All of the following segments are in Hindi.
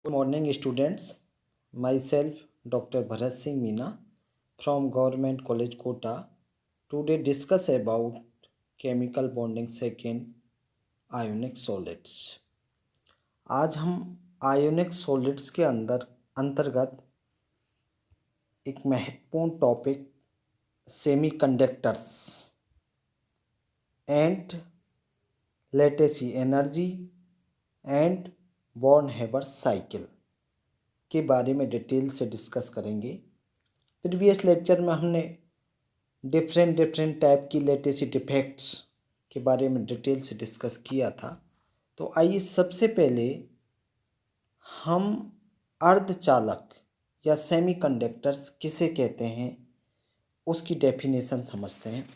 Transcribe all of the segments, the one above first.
Good morning, students. Myself, Dr. Bharat Singh Meena from Government College Kota. Today discuss about chemical bonding second ionic solids. आज हम ionic solids के अंतर्गत एक महत्वपूर्ण topic semiconductors and lattice energy and Born Haber cycle के बारे में डिटेल से डिस्कस करेंगे। प्रीवियस लेक्चर में हमने डिफरेंट टाइप की लेटेसी डिफेक्ट्स के बारे में डिटेल से डिस्कस किया था। तो आइए सबसे पहले हम अर्धचालक या सेमीकंडक्टर्स किसे कहते हैं उसकी डेफिनेशन समझते हैं।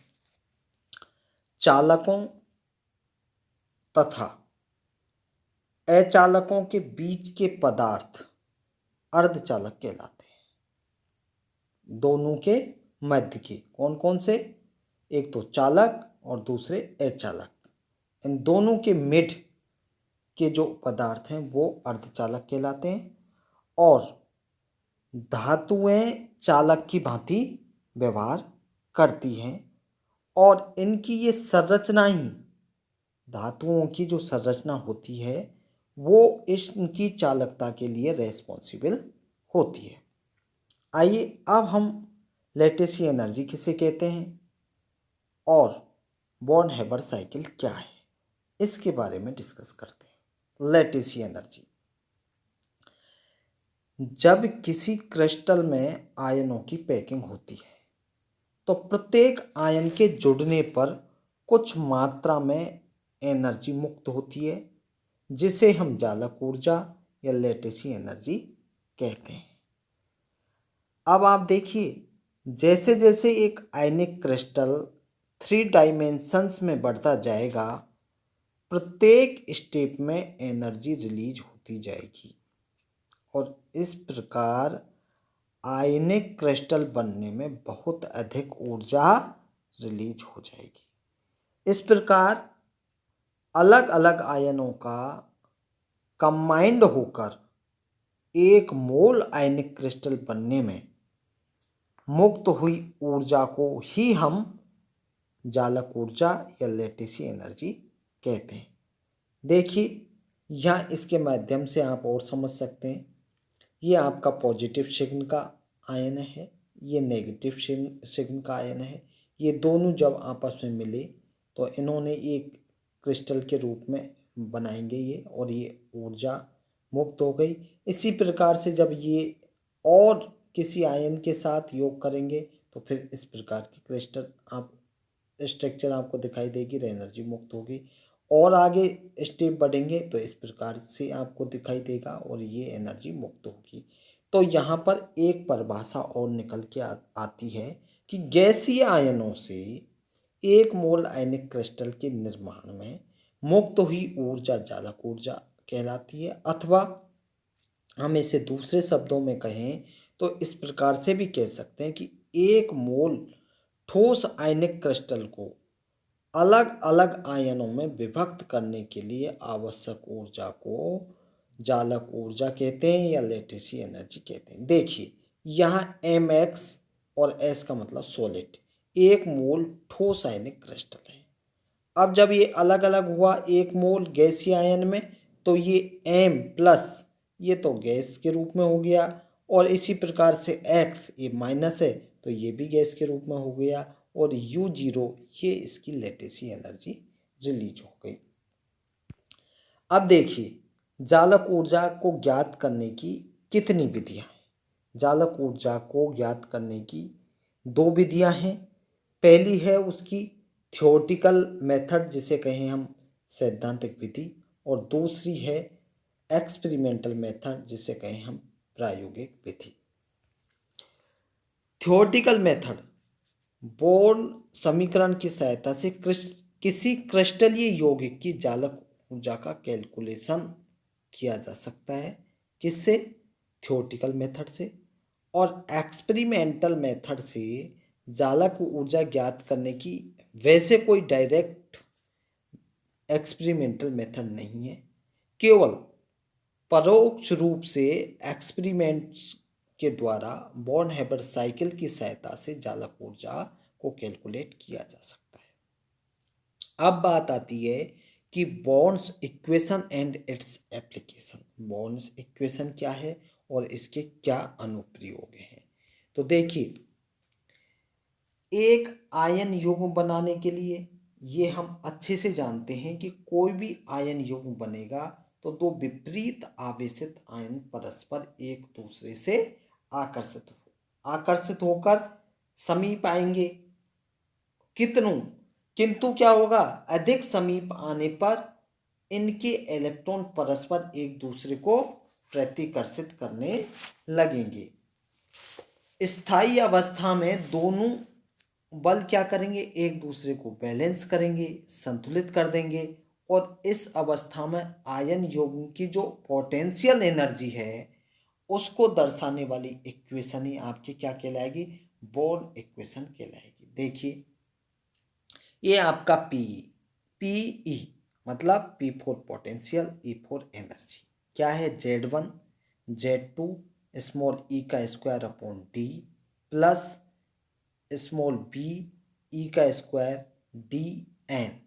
चालकों तथा अचालकों के बीच के पदार्थ अर्धचालक कहलाते हैं। दोनों के मध्य के कौन कौन से, एक तो चालक और दूसरे अचालक, इन दोनों के मिड के जो पदार्थ हैं वो अर्धचालक कहलाते हैं। और धातुएं चालक की भांति व्यवहार करती हैं और इनकी ये संरचना ही, धातुओं की जो संरचना होती है वो इनकी चालकता के लिए रेस्पॉन्सिबल होती है। आइए अब हम लेटेसी एनर्जी किसे कहते हैं और बॉर्न हेबर साइकिल क्या है इसके बारे में डिस्कस करते हैं। लेटेसी एनर्जी, जब किसी क्रिस्टल में आयनों की पैकिंग होती है तो प्रत्येक आयन के जुड़ने पर कुछ मात्रा में एनर्जी मुक्त होती है जिसे हम जालक ऊर्जा या लेटेसी एनर्जी कहते हैं। अब आप देखिए, जैसे जैसे एक आयनिक क्रिस्टल 3 डायमेंशंस में बढ़ता जाएगा प्रत्येक स्टेप में एनर्जी रिलीज होती जाएगी और इस प्रकार आयनिक क्रिस्टल बनने में बहुत अधिक ऊर्जा रिलीज हो जाएगी। इस प्रकार अलग अलग आयनों का कंबाइंड होकर एक मोल आयनिक क्रिस्टल बनने में मुक्त हुई ऊर्जा को ही हम जालक ऊर्जा या लेटेसी एनर्जी कहते हैं। देखिए, यहाँ इसके माध्यम से आप और समझ सकते हैं। ये आपका पॉजिटिव सिग्न का आयन है, ये नेगेटिव सिग्न का आयन है। ये दोनों जब आपस में मिले तो इन्होंने एक क्रिस्टल के रूप में बनाएंगे ये, और ये ऊर्जा मुक्त हो गई। इसी प्रकार से जब ये और किसी आयन के साथ योग करेंगे तो फिर इस प्रकार की क्रिस्टल आप स्ट्रक्चर आपको दिखाई देगी, एनर्जी मुक्त होगी। और आगे स्टेप बढ़ेंगे तो इस प्रकार से आपको दिखाई देगा और ये एनर्जी मुक्त होगी। तो यहाँ पर एक परिभाषा और निकल के आती है कि गैसीय आयनों से एक मोल आयनिक क्रिस्टल के निर्माण में मुक्त हुई ऊर्जा जालक ऊर्जा कहलाती है। अथवा हम इसे दूसरे शब्दों में कहें तो इस प्रकार से भी कह सकते हैं कि एक मोल ठोस आयनिक क्रिस्टल को अलग अलग आयनों में विभक्त करने के लिए आवश्यक ऊर्जा को जालक ऊर्जा कहते हैं या लेटेसी एनर्जी कहते हैं। देखिए, यहाँ mx और s का मतलब सॉलिड, एक मोल ठोस आयनिक क्रिस्टल है। अब जब ये अलग अलग हुआ एक मोल गैसीय आयन में तो ये m प्लस ये तो गैस के रूप में हो गया, और इसी प्रकार से x ये माइनस है तो ये भी गैस के रूप में हो गया, और U0 ये इसकी लेटेसी एनर्जी रिलीज हो गई। अब देखिए, जालक ऊर्जा को ज्ञात करने की कितनी विधियां हैं। जालक ऊर्जा को ज्ञात करने की 2 विधियां हैं। पहली है उसकी थ्योरेटिकल मेथड जिसे कहें हम सैद्धांतिक विधि, और दूसरी है एक्सपेरिमेंटल मेथड जिसे कहें हम प्रायोगिक विधि। थ्योरेटिकल मेथड, बोर्न समीकरण की सहायता से किसी क्रिस्टलीय यौगिक की जालक ऊर्जा का कैलकुलेशन किया जा सकता है। किससे? थ्योरेटिकल मेथड से। और एक्सपेरिमेंटल मेथड से जालक ऊर्जा ज्ञात करने की वैसे कोई डायरेक्ट एक्सपेरिमेंटल मेथड नहीं है, केवल परोक्ष रूप से एक्सपेरिमेंट्स के द्वारा बॉर्न हेबर साइकिल की सहायता से चालक ऊर्जा को कैलकुलेट किया जा सकता है। अब बात आती है कि borns equation and its application. Borns equation क्या है और इसके क्या अनुप्रयोग हैं। तो देखिए, एक आयन युग्म बनाने के लिए ये हम अच्छे से जानते हैं कि कोई भी आयन युग्म बनेगा तो दो विपरीत आवेशित आयन परस्पर एक दूसरे से आकर्षित होकर समीप आएंगे। किंतु क्या होगा, अधिक समीप आने पर इनके इलेक्ट्रॉन परस्पर एक दूसरे को प्रतिकर्षित करने लगेंगे। स्थायी अवस्था में दोनों बल क्या करेंगे, एक दूसरे को बैलेंस करेंगे, संतुलित कर देंगे। और इस अवस्था में आयन युग्म की जो पोटेंशियल एनर्जी है उसको दर्शाने वाली इक्वेशन ही आपकी क्या कहलाएगी, बॉर्न इक्वेशन कहलाएगी। देखिए, ये आपका पीई मतलब P for potential, E for energy. क्या है, Z1 Z2 स्मॉल ई का square upon D plus small b e का स्क्वायर डी एन।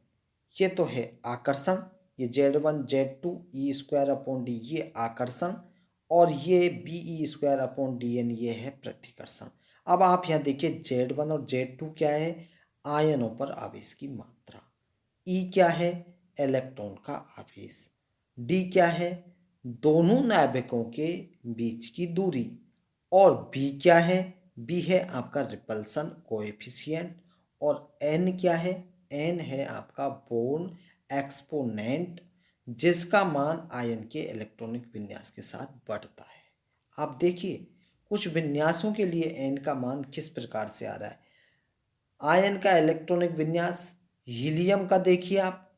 ये तो है आकर्षण, ये Z1 Z2 E square upon D ये आकर्षण, और ये B E square upon D N ये है प्रतिकर्षण। अब आप यहाँ देखिए, Z1 और Z2 क्या है, आयनों पर आवेश की मात्रा। ई क्या है, इलेक्ट्रॉन का आवेश। डी क्या है, दोनों नाभिकों के बीच की दूरी। और बी क्या है, बी है आपका रिपल्सन कोएफिशिएंट। और एन क्या है, एन है आपका बोर्न एक्सपोनेंट, जिसका मान आयन के इलेक्ट्रॉनिक विन्यास के साथ बढ़ता है। आप देखिए, कुछ विन्यासों के लिए एन का मान किस प्रकार से आ रहा है। आयन का इलेक्ट्रॉनिक विन्यास हीलियम का देखिए, आप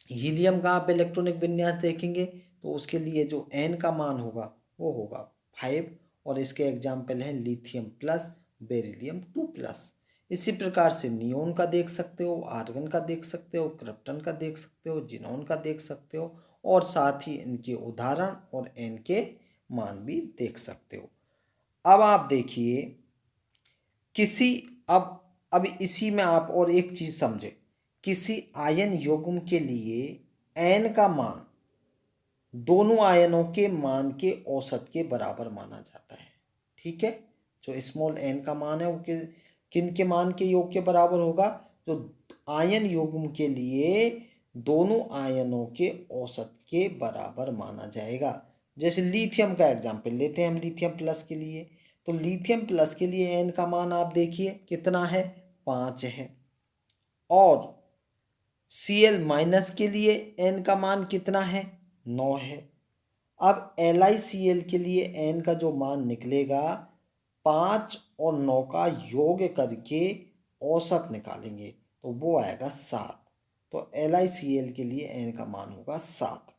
हीलियम का आप इलेक्ट्रॉनिक विन्यास देखेंगे तो उसके लिए जो एन का मान होगा वो होगा 5। और इसके एग्जाम्पल हैं लिथियम प्लस, बेरिलियम 2+। इसी प्रकार से नियोन का देख सकते हो, आर्गन का देख सकते हो, क्रिप्टन का देख सकते हो, जिनोन का देख सकते हो, और साथ ही इनके उदाहरण और एन के मान भी देख सकते हो। अब आप देखिए, किसी अब इसी में आप और एक चीज समझे, किसी आयन युग्म के लिए एन का मान दोनों आयनों के मान के औसत के बराबर माना जाता है। ठीक है, जो स्मॉल एन का मान है वो किन के मान के योग के बराबर होगा, जो आयन युग्म के लिए दोनों आयनों के औसत के बराबर माना जाएगा। जैसे लिथियम का एग्जाम्पल लेते हैं हम, लिथियम प्लस के लिए, तो लिथियम प्लस के लिए एन का मान आप देखिए कितना है, 5 है। और Cl माइनस के लिए एन का मान कितना है, 9 है। अब LiCl के लिए एन का जो मान निकलेगा, 5 और 9 का योग करके औसत निकालेंगे तो वो आएगा 7। तो LiCl के लिए एन का मान होगा 7।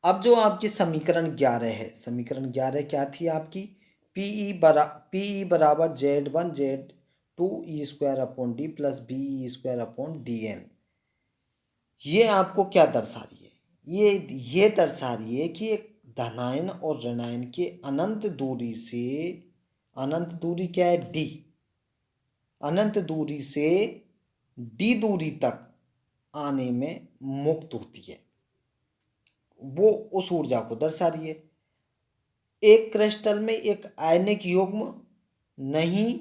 अब जो आपकी समीकरण 11 है, समीकरण 11 क्या थी आपकी, पीई बराबर Z1 Z2 E square upon D plus B E square upon D N. ये आपको क्या दर्शा रही है, ये दर्शा रही है कि एक धनायन और ऋणायन के अनंत दूरी से, अनंत दूरी क्या है, डी, अनंत दूरी से डी दूरी तक आने में मुक्त होती है, वो उस ऊर्जा को दर्शा रही है। एक क्रिस्टल में एक आयनिक युग्म नहीं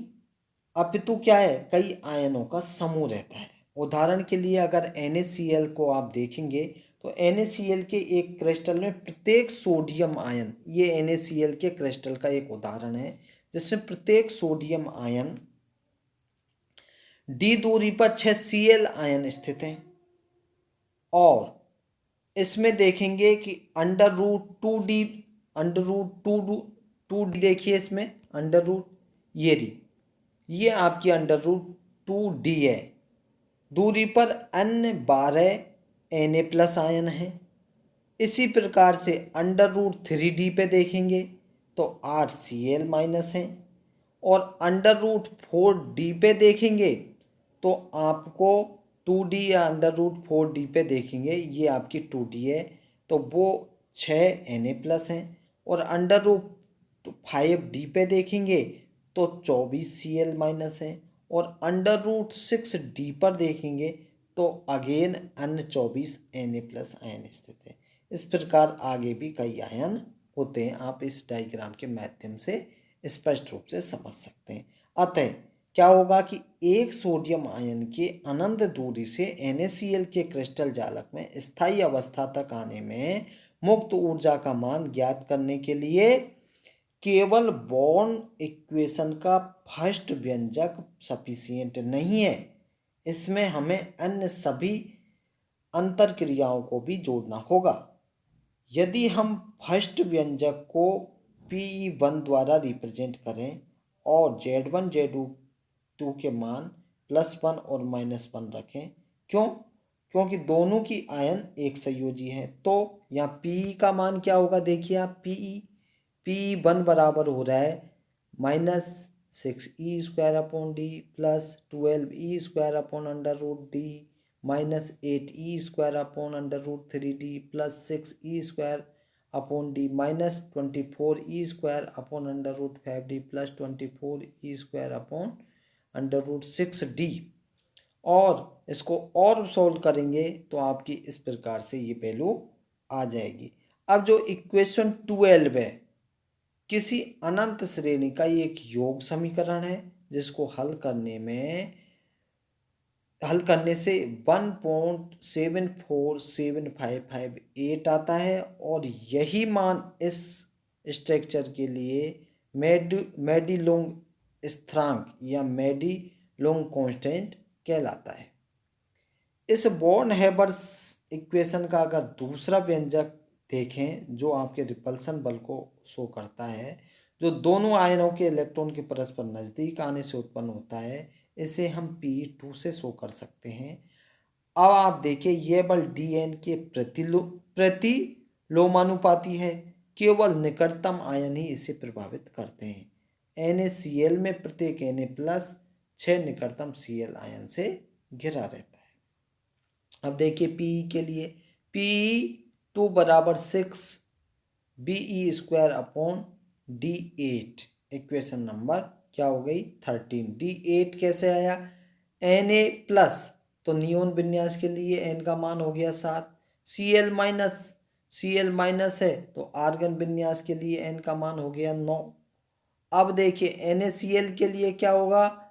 अपितु क्या है, कई आयनों का समूह रहता है। उदाहरण के लिए अगर NaCl को आप देखेंगे तो NaCl के एक क्रिस्टल में प्रत्येक सोडियम आयन, ये NaCl के क्रिस्टल का एक उदाहरण है जिसमें प्रत्येक सोडियम आयन डी दूरी पर 6 Cl आयन स्थित हैं। और इसमें देखेंगे कि अंडर रूट 2d देखिए, इसमें अंडर रूट ये आपकी अंडर रूट 2d है। दूरी पर अन्य 12 Na प्लस आयन है। इसी प्रकार से अंडर रूट 3d पे देखेंगे तो 8 Cl माइनस है। और अंडर रूट 4d पे देखेंगे तो आपको 2d या अंडर रूट 4d पे देखेंगे ये आपकी 2d है, तो वो 6Na+ हैं, और अंडर रूट 5D पे देखेंगे तो 24Cl- है, और अंडर रूट 6D पर देखेंगे तो अगेन अन्य 24Na+ आयन स्थित है। इस प्रकार आगे भी कई आयन होते हैं, आप इस डायग्राम के माध्यम से स्पष्ट रूप से समझ सकते हैं। अतः क्या होगा कि एक सोडियम आयन के अनंत दूरी से NaCl के क्रिस्टल जालक में स्थायी अवस्था तक आने में मुक्त ऊर्जा का मान ज्ञात करने के लिए केवल बॉर्न इक्वेशन का फर्स्ट व्यंजक सफिशिएंट नहीं है, इसमें हमें अन्य सभी अंतर क्रियाओं को भी जोड़ना होगा। यदि हम फर्स्ट व्यंजक को Pe1 द्वारा रिप्रेजेंट करें और Z1 Z2 के मान +1 और -1 रखें, क्योंकि दोनों की आयन एक संयोजी है, तो यहाँ Pe का मान क्या होगा, देखिए आप Pe1 बराबर हो रहा है -6E² + 12E² -8E² + 6E² -24E² + 24E² और इसको और सॉल्व करेंगे तो आपकी इस प्रकार से ये वैल्यू आ जाएगी। अब जो इक्वेशन 12 है, किसी अनंत श्रेणी का ये एक योग समीकरण है, जिसको हल करने से 1.74755 आता है, और यही मान इस स्ट्रक्चर के लिए मेडिलोंग स्थिरांक या मेडिलोंग कांस्टेंट कहलाता है। इस बॉर्न हैबर्स इक्वेशन का अगर दूसरा व्यंजक देखें, जो आपके रिपल्सन बल को शो करता है, जो दोनों आयनों के इलेक्ट्रॉन के परस्पर नज़दीक आने से उत्पन्न होता है, इसे हम P2 से शो कर सकते हैं। अब आप देखिए, यह बल Dn के प्रतिलोमानुपाती है, केवल निकटतम आयन ही इसे प्रभावित करते हैं। NaCl में प्रत्येक Na+ 6 निकटतम Cl आयन से घिरा रहता है। अब देखिए Pe के लिए, Pe2 बराबर 6Be²/D8, इक्वेशन नंबर क्या हो गई 13। D8 कैसे आया, Na+ तो नियोन विन्यास के लिए N का मान हो गया 7, Cl- है तो आर्गन विन्यास के लिए N का मान हो गया 9। अब देखिए NaCl के लिए क्या होगा,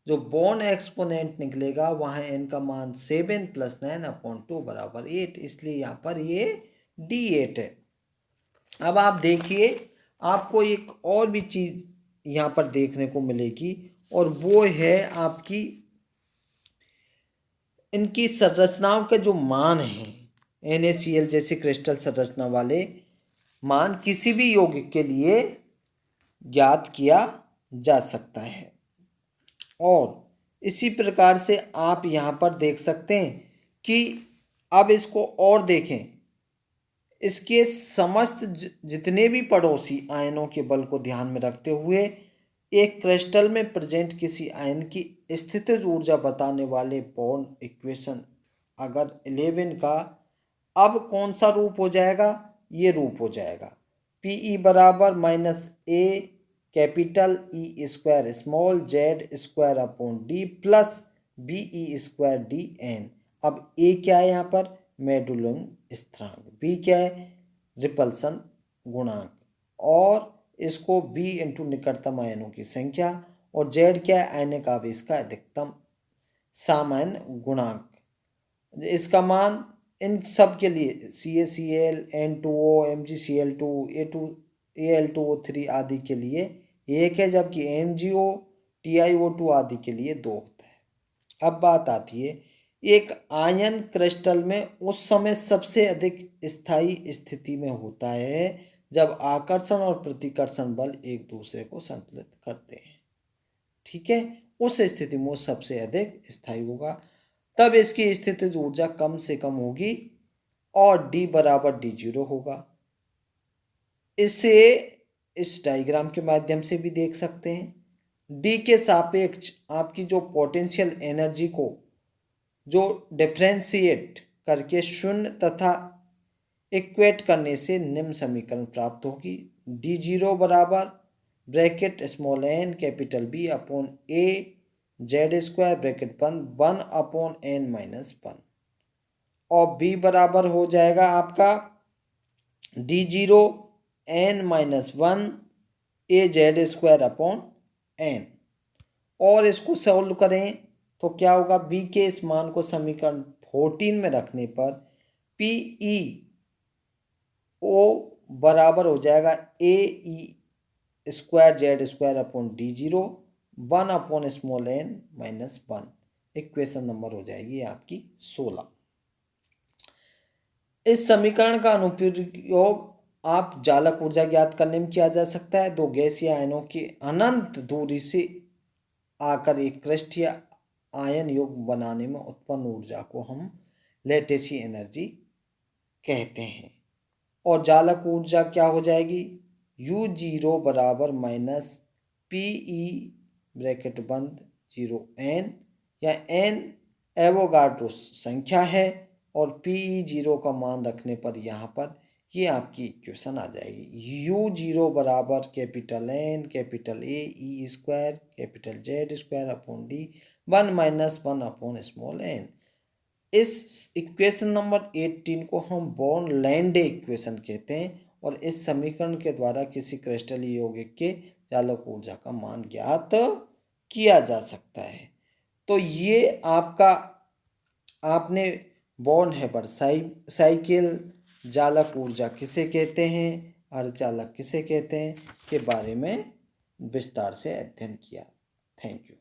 जो बॉर्न एक्सपोनेंट निकलेगा वहाँ N का मान 7 + 9/2 बराबर 8, इसलिए यहाँ पर ये D8 है। अब आप देखिए, आपको एक और भी चीज़ यहाँ पर देखने को मिलेगी, और वो है आपकी इनकी संरचनाओं के जो मान हैं, NaCl जैसे क्रिस्टल संरचना वाले मान किसी भी यौगिक के लिए ज्ञात किया जा सकता है। और इसी प्रकार से आप यहाँ पर देख सकते हैं कि अब इसको और देखें, इसके समस्त जितने भी पड़ोसी आयनों के बल को ध्यान में रखते हुए एक क्रिस्टल में प्रेजेंट किसी आयन की स्थितिज ऊर्जा बताने वाले बॉर्न इक्वेशन अगर 11 का अब कौन सा रूप हो जाएगा, ये रूप हो जाएगा Pe बराबर -A capital E² small Z² plus Be²Dn। अब A क्या है यहाँ पर, मेडुलम स्थिरांक, B क्या है, रिपल्सन गुणांक, और इसको B इंटू निकटतम आयनों की संख्या, और Z क्या है, आयनिक आवेश का अधिकतम सामान्य गुणांक। इसका मान इन सब के लिए CaCl, N2O, MgCl2, Al2O3 आदि के लिए एक है, जबकि MgO, TiO2 आदि के लिए 2 होता है। अब बात आती है, एक आयन क्रिस्टल में उस समय सबसे अधिक स्थायी स्थिति में होता है जब आकर्षण और प्रतिकर्षण बल एक दूसरे को संतुलित करते हैं। ठीक है, उस स्थिति में वो सबसे अधिक स्थायी होगा, तब इसकी स्थितिज ऊर्जा कम से कम होगी और D बराबर D0 होगा। इसे इस डायग्राम के माध्यम से भी देख सकते हैं। D के सापेक्ष आपकी जो पोटेंशियल एनर्जी को जो डिफ्रेंशिएट करके 0 तथा इक्वेट करने से निम्न समीकरण प्राप्त होगी। d0 बराबर bracket small n capital B upon a Z square bracket बंद 1/n-1 और b बराबर हो जाएगा आपका d0 n-1 a Z square upon n। और इसको सॉल्व करें तो क्या होगा, b के इस मान को समीकरण 14 में रखने पर PE ओ बराबर हो जाएगा A E square Z square upon d0 1/n-1। Equation number हो जाएगी आपकी 16। इस समीकरण का अनुप्रयोग आप जालक ऊर्जा ज्ञात करने में किया जा सकता है। दो गैसीय आयनों की अनंत दूरी से आकर एक क्रिस्टलीय आयन युग्म बनाने में उत्पन्न ऊर्जा को हम लैटिसी एनर्जी कहते हैं। और जालक ऊर्जा क्या हो जाएगी, U0 बराबर माइनस PE ब्रैकेट बंद 0n, या n एवोगाड्रो संख्या है और PE 0 का मान रखने पर यहाँ पर ये आपकी इक्वेशन आ जाएगी। U0 बराबर capital N capital A E square capital Z square upon D 1-1 upon small n। इस इक्वेशन नंबर 18 को हम बॉर्न लैंडे इक्वेशन कहते हैं और इस समीकरण के द्वारा किसी क्रिस्टलीय यौगिक के चालक ऊर्जा का मान ज्ञात किया जा सकता है। तो ये आपका आपने बॉर्न हेबर साइकिल, जालक ऊर्जा किसे कहते हैं, अर्धचालक किसे कहते हैं के बारे में विस्तार से अध्ययन किया। Thank you.